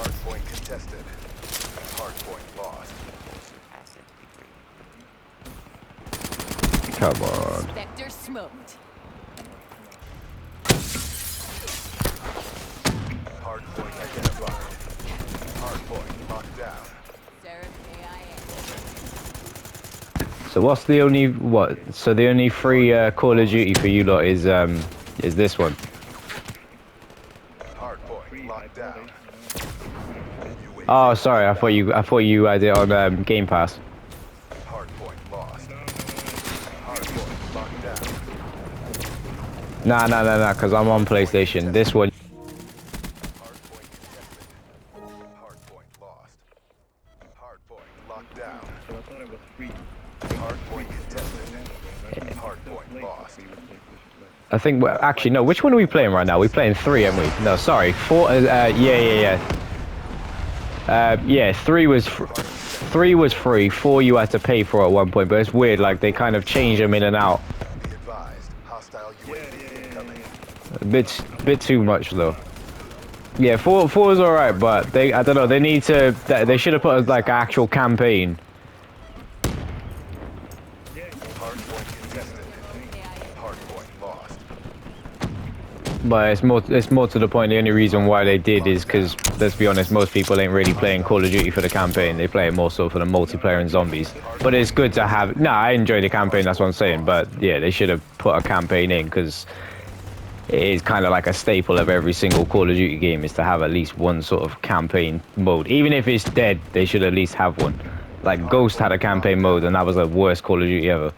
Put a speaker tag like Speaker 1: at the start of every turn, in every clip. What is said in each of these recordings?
Speaker 1: Hardpoint contested. Hardpoint lost.
Speaker 2: Come on.
Speaker 3: Spectre smoked.
Speaker 1: Hardpoint identified. Hardpoint locked down.
Speaker 3: Seraph AIA.
Speaker 2: So what's the only So the only free Call of Duty for you lot is this one.
Speaker 1: Hardpoint locked down.
Speaker 2: Oh, sorry. I thought you had it on Game Pass.
Speaker 1: Hardpoint lost. Hardpoint locked down.
Speaker 2: Nah, because I'm on PlayStation. This one.
Speaker 1: Hardpoint contested. Hardpoint lost. Hardpoint locked down.
Speaker 4: So I thought it was free.
Speaker 1: Hardpoint contested. Hardpoint lost.
Speaker 2: I think. Actually, no. Which one are we playing right now? We're playing 3, aren't we? No, sorry. 4. Yeah. Yeah. 3 was free. 4 you had to pay for at one point. But it's weird. Like they kind of change them in and out.
Speaker 1: Be advised. Hostile UAV incoming.
Speaker 2: A bit too much though. Yeah, 4 is alright, but I don't know. They need to. They should have put like an actual campaign.
Speaker 1: Hardpoint contested. Hardpoint lost.
Speaker 2: But it's more to the point. The only reason why they did is because, let's be honest, most people ain't really playing Call of Duty for the campaign. They play it more so for the multiplayer and zombies. But it's good to have. Nah, I enjoy the campaign. That's what I'm saying. But yeah, they should have put a campaign in because it is kind of like a staple of every single Call of Duty game is to have at least one sort of campaign mode. Even if it's dead, they should at least have one. Like Ghost had a campaign mode, and that was the worst Call of Duty ever.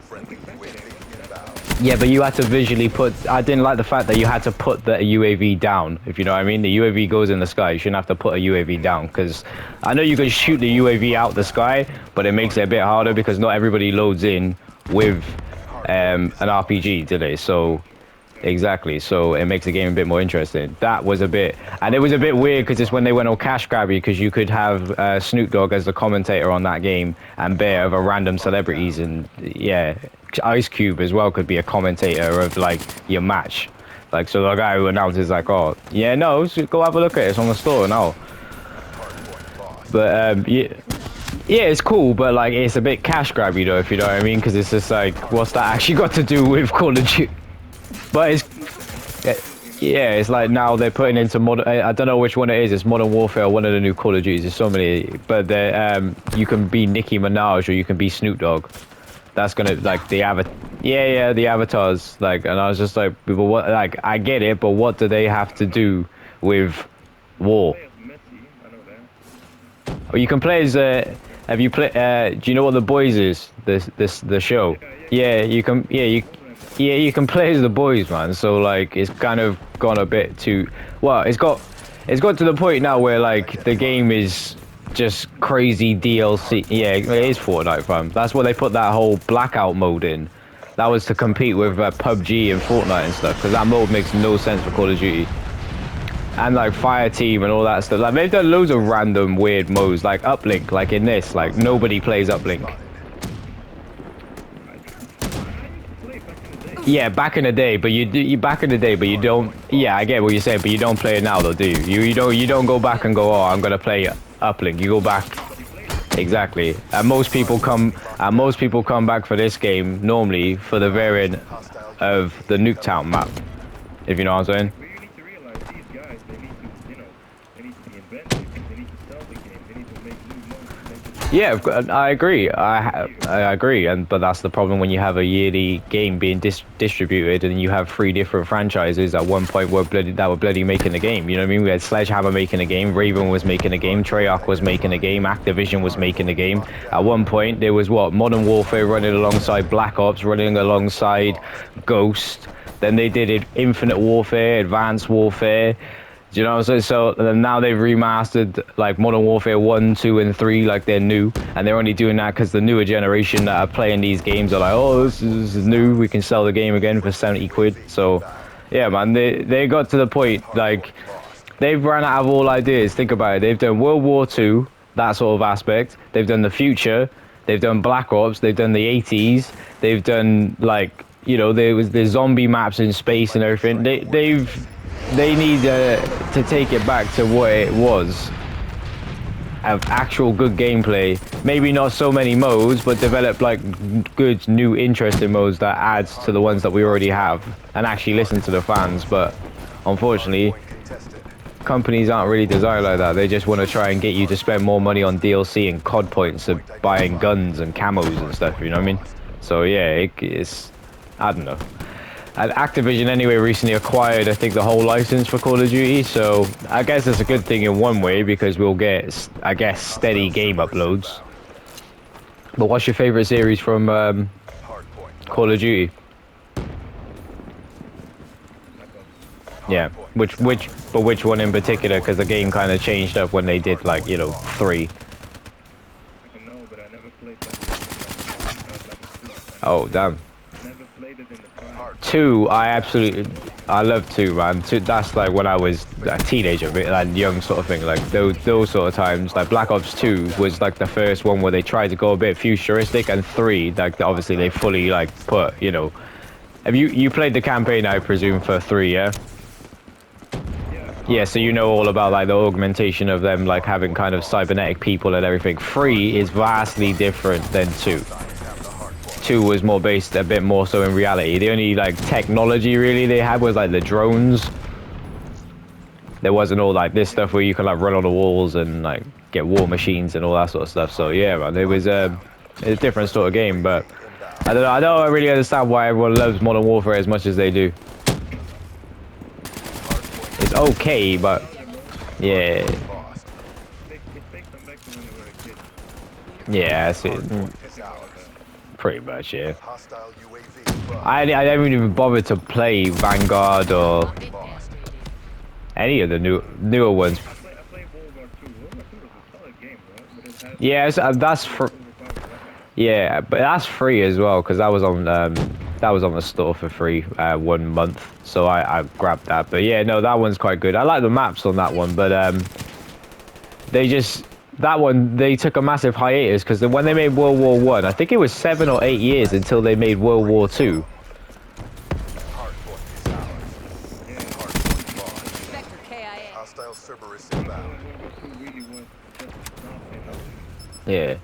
Speaker 1: Friendly UAV inbound.
Speaker 2: Yeah, but you had to visually put. I didn't like the fact that you had to put the UAV down. If you know what I mean, the UAV goes in the sky. You shouldn't have to put a UAV down because I know you can shoot the UAV out the sky, but it makes it a bit harder because not everybody loads in with an RPG, do they? So exactly. So it makes the game a bit more interesting. That was a bit, and it was a bit weird because it's when they went all cash grabby because you could have Snoop Dogg as the commentator on that game and Bear of a random celebrities, and yeah, Ice Cube as well could be a commentator of like your match. Like, so the guy who announces like, oh yeah, no, go have a look at it. It's on the store now. But yeah. Yeah, it's cool, but like it's a bit cash grabby though, if you know what I mean, because it's just like, what's that actually got to do with Call of Duty? But it's, yeah, it's like now they're putting into modern. I don't know which one it is. It's Modern Warfare, one of the new Call of Duties. There's so many, but you can be Nicki Minaj or you can be Snoop Dogg. That's gonna like the avatar. Yeah, the avatars. Like, and I was just like, people, what? Like, I get it, but what do they have to do with war? Or you can play as have you played? Do you know what The Boys is? The show. Yeah, you can. Yeah, you can play as The Boys, man. So like, it's kind of gone a bit too. Well, it's got to the point now where like the game is just crazy DLC. Yeah, it is Fortnite, fam. That's why they put that whole blackout mode in. That was to compete with PUBG and Fortnite and stuff. Because that mode makes no sense for Call of Duty. And like Fire Team and all that stuff. Like they've done loads of random weird modes, like Uplink. Like in this, like nobody plays Uplink. Yeah, back in the day, but you back in the day, but you don't. Yeah, I get what you're saying, but you don't play it now, though, do you? You don't go back and go, oh, I'm gonna play Uplink. You go back. Exactly. And most people come back for this game normally for the variant of the Nuketown map. If you know what I'm saying. Yeah, I agree. I agree, but that's the problem when you have a yearly game being distributed and you have 3 different franchises at one point that were bloody making the game. You know what I mean? We had Sledgehammer making a game, Raven was making a game, Treyarch was making a game, Activision was making a game. At one point, there was Modern Warfare running alongside Black Ops, running alongside Ghost. Then they did Infinite Warfare, Advanced Warfare. Do you know what I'm saying? So now they've remastered like Modern Warfare 1, 2, and 3 like they're new, and they're only doing that because the newer generation that are playing these games are like, oh, this is new. We can sell the game again for 70 quid. So, yeah, man, they got to the point like they've run out of all ideas. Think about it. They've done World War II, that sort of aspect. They've done the future. They've done Black Ops. They've done the 80s. They've done like, you know, there's zombie maps in space and everything. they need to take it back to what it was. Of actual good gameplay, maybe not so many modes, but develop like good new interesting modes that adds to the ones that we already have, and actually listen to the fans. But unfortunately,
Speaker 1: Hardpoint contested.
Speaker 2: companies aren't really designed like that. They just want to try and get you to spend more money on DLC and COD points of buying guns and camos and stuff. You know what I mean? So yeah, it's I don't know. And Activision anyway recently acquired, I think, the whole license for Call of Duty, so I guess it's a good thing in one way because we'll get, I guess, steady game uploads. But what's your favorite series from
Speaker 1: Hardpoint
Speaker 2: Call of Duty? Yeah, which one in particular? Because the game kind of changed up when they did, like, you know, 3.
Speaker 4: No, but I never played that.
Speaker 2: Oh damn.
Speaker 4: Never played it in the past.
Speaker 2: 2, I love 2, man. 2, that's like when I was a teenager, a bit like young sort of thing. Like those sort of times. Like Black Ops 2 was like the first one where they tried to go a bit futuristic, and 3, like obviously they fully like put, you know. Have you played the campaign, I presume, for 3, yeah? Yeah, so you know all about like the augmentation of them like having kind of cybernetic people and everything. 3 is vastly different than 2. 2 was more based a bit more so in reality. The only like technology really they had was like the drones. There wasn't all like this stuff where you can like run on the walls and like get war machines and all that sort of stuff. So yeah, man, it was a different sort of game. But I don't really understand why everyone loves Modern Warfare as much as they do. It's okay, but yeah,
Speaker 4: It takes them back to when they were a kid.
Speaker 2: yeah, that's it.
Speaker 1: is ours.
Speaker 2: Pretty much, yeah.
Speaker 1: Hostile UAV above.
Speaker 2: I haven't even bothered to play Vanguard or
Speaker 1: Lost.
Speaker 2: any of the newer ones.
Speaker 4: I played World War II. World War II was a solid game, bro. But it had
Speaker 2: Yeah, that's for. Yeah, but that's free as well because that was on the store for free 1 month, so I grabbed that. But yeah, no, that one's quite good. I like the maps on that one, but they took a massive hiatus because when they made World War One, I think it was 7 or 8 years until they made World War Two.
Speaker 1: Hardpoint is ours. Hardpoint lost.
Speaker 3: Vector KIA.
Speaker 1: Hostile Cerberus inbound.
Speaker 4: World War II really was just not enough.
Speaker 2: Yeah,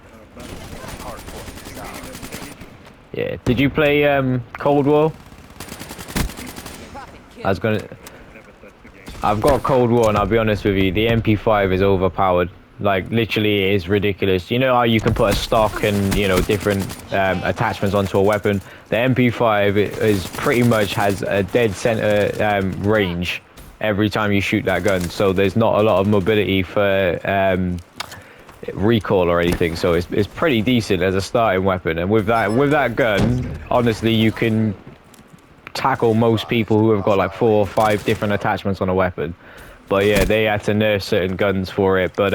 Speaker 1: Hardpoint is ours.
Speaker 2: yeah. Did you play Cold War?
Speaker 3: Profit kill.
Speaker 2: I was gonna.
Speaker 4: Never touched the game.
Speaker 2: I've got Cold War, and I'll be honest with you, the MP5 is overpowered. Like, literally, it is ridiculous. You know how you can put a stock and, you know, different attachments onto a weapon? The MP5 is pretty much has a dead center range every time you shoot that gun. So there's not a lot of mobility for recoil or anything. So it's pretty decent as a starting weapon. And with that gun, honestly, you can tackle most people who have got like 4 or 5 different attachments on a weapon. But yeah, they had to nerf certain guns for it. But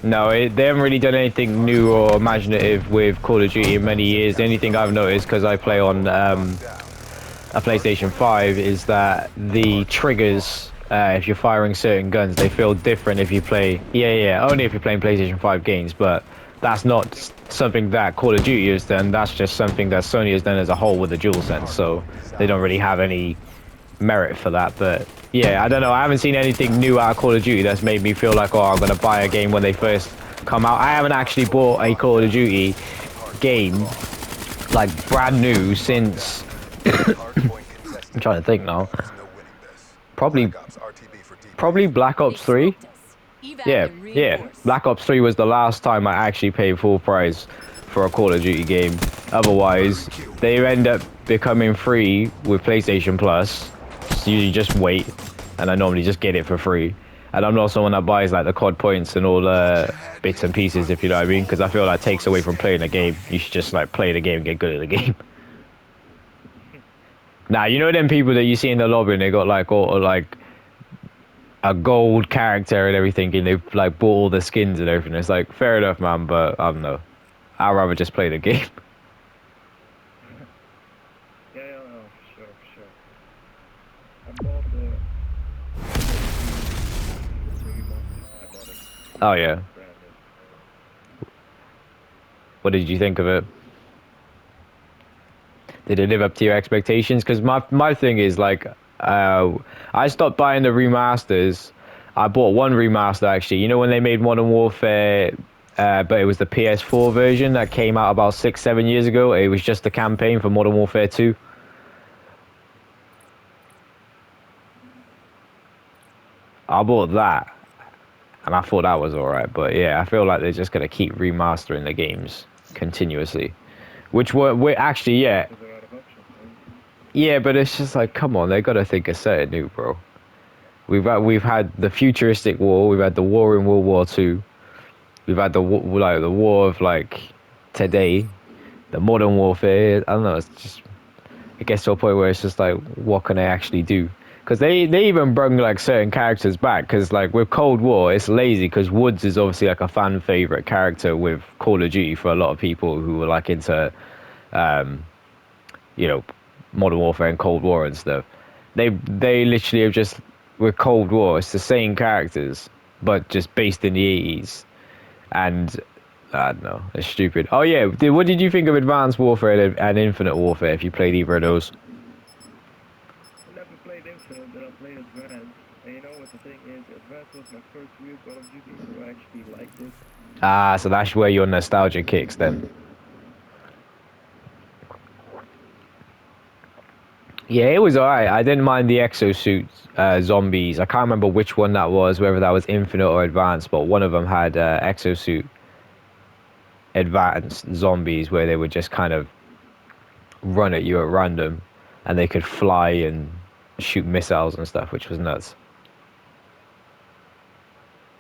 Speaker 2: no, they haven't really done anything new or imaginative with Call of Duty in many years. The only thing I've noticed, because I play on a PlayStation 5, is that the triggers, if you're firing certain guns, they feel different if you play... Yeah, only if you're playing PlayStation 5 games. But that's not something that Call of Duty has done. That's just something that Sony has done as a whole with the DualSense. So they don't really have any merit for that. But yeah, I don't know. I haven't seen anything new out of Call of Duty that's made me feel like, oh, I'm going to buy a game when they first come out. I haven't actually bought a Call of Duty game, like, brand new since... I'm trying to think now. Probably Black Ops 3. Yeah. Black Ops 3 was the last time I actually paid full price for a Call of Duty game. Otherwise, they end up becoming free with PlayStation Plus. So you just wait, and I normally just get it for free. And I'm not someone that buys like the COD points and all the bits and pieces, if you know what I mean, because I feel that takes away from playing the game. You should just like play the game and get good at the game. Now, you know them people that you see in the lobby and they got like all like a gold character and everything, and they've like bought all the skins and everything. It's like, fair enough, man, but I don't know. I'd rather just play the game.
Speaker 4: Yeah, sure. I bought the... I bought it.
Speaker 2: Oh yeah. What did you think of it? Did it live up to your expectations? Because my thing is like, I stopped buying the remasters. I bought one remaster actually. You know when they made Modern Warfare, but it was the PS4 version that came out about 6, 7 years ago. It was just the campaign for Modern Warfare 2. I bought that, and I thought that was alright. But yeah, I feel like they're just gonna keep remastering the games continuously, which we're actually yeah.
Speaker 4: Because they're out of options, right?
Speaker 2: Yeah, but it's just like, come on, they gotta think of something new, bro. We've had the futuristic war, we've had the war in World War Two, we've had the war of like today, the modern warfare. I don't know. It's just it gets to a point where it's just like, what can they actually do? Because they even bring like certain characters back. Because like with Cold War, it's lazy because Woods is obviously like a fan favorite character with Call of Duty for a lot of people who are like into um, you know, Modern Warfare and Cold War and stuff. They literally have just with Cold War, it's the same characters, but just based in the 80s. And I don't know, it's stupid. Oh yeah, what did you think of Advanced Warfare and Infinite Warfare? If you played either of those?
Speaker 4: I never played Infinite, but I played Advanced. And you know what the thing is? Advanced was my first real Call of Duty, so I actually liked it.
Speaker 2: Ah, so that's where your nostalgia kicks then. Yeah, it was alright. I didn't mind the exosuit zombies. I can't remember which one that was, whether that was Infinite or Advanced, but one of them had exosuit advanced zombies where they would just kind of run at you at random and they could fly and shoot missiles and stuff, which was nuts.